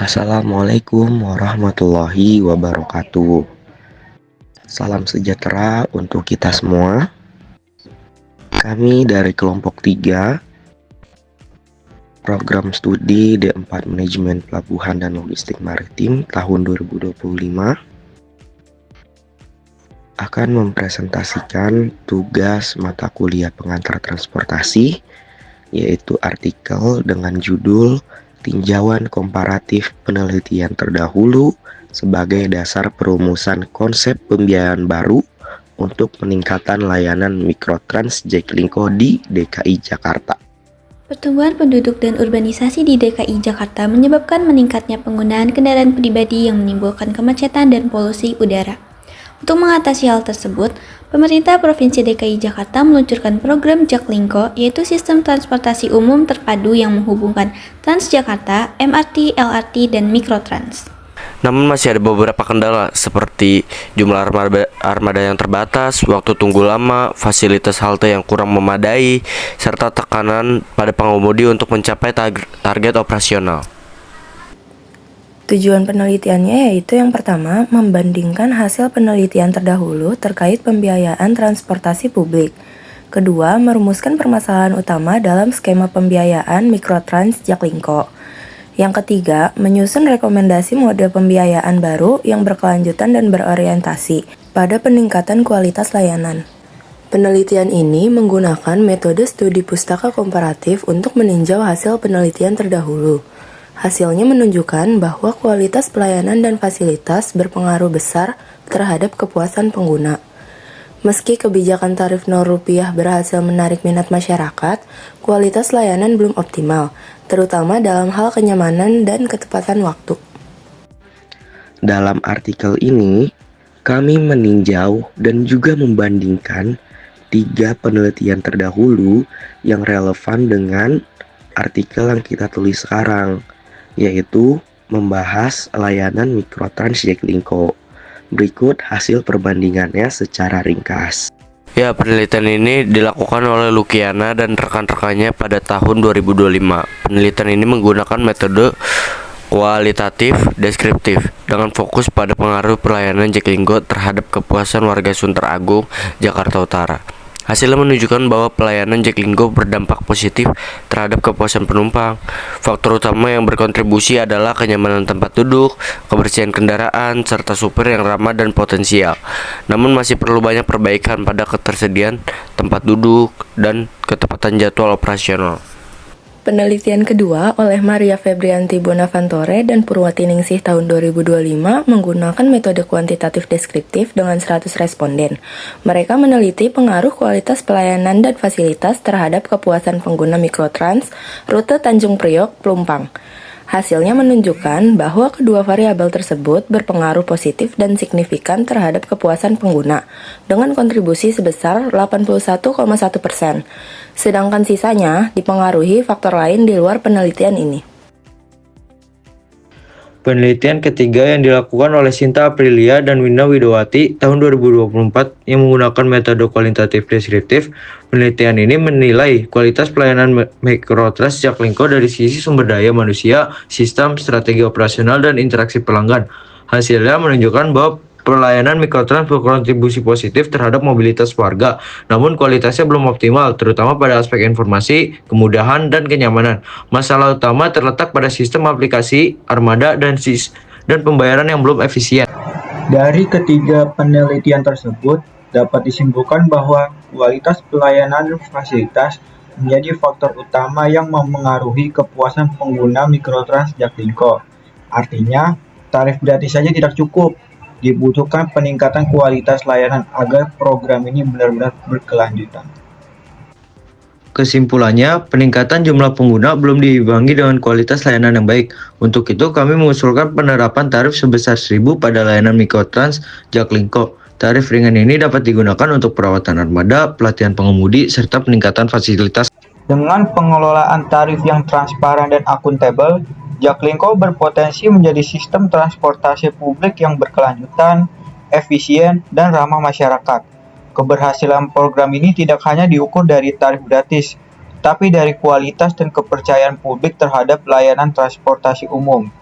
Assalamualaikum warahmatullahi wabarakatuh. Salam sejahtera untuk kita semua. Kami dari kelompok 3 Program Studi D4 Manajemen Pelabuhan dan Logistik Maritim tahun 2025 akan mempresentasikan tugas mata kuliah pengantar transportasi, yaitu artikel dengan judul Tinjauan Komparatif Penelitian Terdahulu sebagai dasar perumusan konsep pembiayaan baru untuk peningkatan layanan Mikrotrans Jaklingko di DKI Jakarta. Pertumbuhan penduduk dan urbanisasi di DKI Jakarta menyebabkan meningkatnya penggunaan kendaraan pribadi yang menimbulkan kemacetan dan polusi udara. Untuk mengatasi hal tersebut, pemerintah Provinsi DKI Jakarta meluncurkan program Jaklingko, yaitu sistem transportasi umum terpadu yang menghubungkan Transjakarta, MRT, LRT, dan Mikrotrans. Namun masih ada beberapa kendala seperti jumlah armada yang terbatas, waktu tunggu lama, fasilitas halte yang kurang memadai, serta tekanan pada pengemudi untuk mencapai target operasional. Tujuan penelitiannya yaitu yang pertama, membandingkan hasil penelitian terdahulu terkait pembiayaan transportasi publik. Kedua, merumuskan permasalahan utama dalam skema pembiayaan Mikrotrans Jaklingko. Yang ketiga, menyusun rekomendasi mode pembiayaan baru yang berkelanjutan dan berorientasi pada peningkatan kualitas layanan. Penelitian ini menggunakan metode studi pustaka komparatif untuk meninjau hasil penelitian terdahulu. Hasilnya menunjukkan bahwa kualitas pelayanan dan fasilitas berpengaruh besar terhadap kepuasan pengguna. Meski kebijakan tarif Rp0 berhasil menarik minat masyarakat, kualitas layanan belum optimal, terutama dalam hal kenyamanan dan ketepatan waktu. Dalam artikel ini, kami meninjau dan juga membandingkan 3 penelitian terdahulu yang relevan dengan artikel yang kita tulis sekarang, yaitu membahas layanan Mikrotrans Jaklingko. Berikut hasil perbandingannya secara ringkas. Ya, penelitian ini dilakukan oleh Lukiana dan rekan-rekannya pada tahun 2025. Penelitian ini menggunakan metode kualitatif deskriptif dengan fokus pada pengaruh pelayanan Jaklingko terhadap kepuasan warga Sunter Agung, Jakarta Utara. Hasilnya menunjukkan bahwa pelayanan Jaklingko berdampak positif terhadap kepuasan penumpang. Faktor utama yang berkontribusi adalah kenyamanan tempat duduk, kebersihan kendaraan, serta supir yang ramah dan potensial. Namun masih perlu banyak perbaikan pada ketersediaan tempat duduk dan ketepatan jadwal operasional. Penelitian kedua oleh Maria Febrianti Bonavantore dan Purwati Ningsih tahun 2025 menggunakan metode kuantitatif deskriptif dengan 100 responden. Mereka meneliti pengaruh kualitas pelayanan dan fasilitas terhadap kepuasan pengguna Mikrotrans rute Tanjung Priok, Pelumpang. Hasilnya menunjukkan bahwa kedua variabel tersebut berpengaruh positif dan signifikan terhadap kepuasan pengguna, dengan kontribusi sebesar 81,1%. Sedangkan sisanya dipengaruhi faktor lain di luar penelitian ini. Penelitian ketiga yang dilakukan oleh Sinta Aprilia dan Winda Widowati tahun 2024 yang menggunakan metode kualitatif deskriptif. Penelitian ini menilai kualitas pelayanan Mikrotrans Jaklingko dari sisi sumber daya manusia, sistem, strategi operasional, dan interaksi pelanggan. Hasilnya menunjukkan bahwa pelayanan Mikrotrans berkontribusi positif terhadap mobilitas warga, namun kualitasnya belum optimal, terutama pada aspek informasi, kemudahan, dan kenyamanan. Masalah utama terletak pada sistem aplikasi, armada, dan pembayaran yang belum efisien. Dari ketiga penelitian tersebut, dapat disimpulkan bahwa kualitas pelayanan dan fasilitas menjadi faktor utama yang memengaruhi kepuasan pengguna Mikrotrans Jaklingko. Artinya, tarif gratis saja tidak cukup. Dibutuhkan peningkatan kualitas layanan agar program ini benar-benar berkelanjutan. Kesimpulannya, peningkatan jumlah pengguna belum diimbangi dengan kualitas layanan yang baik. Untuk itu, kami mengusulkan penerapan tarif sebesar 1.000 pada layanan Mikrotrans Jaklingko. Tarif ringan ini dapat digunakan untuk perawatan armada, pelatihan pengemudi, serta peningkatan fasilitas. Dengan pengelolaan tarif yang transparan dan akuntabel, Jaklingko berpotensi menjadi sistem transportasi publik yang berkelanjutan, efisien, dan ramah masyarakat. Keberhasilan program ini tidak hanya diukur dari tarif gratis, tapi dari kualitas dan kepercayaan publik terhadap layanan transportasi umum.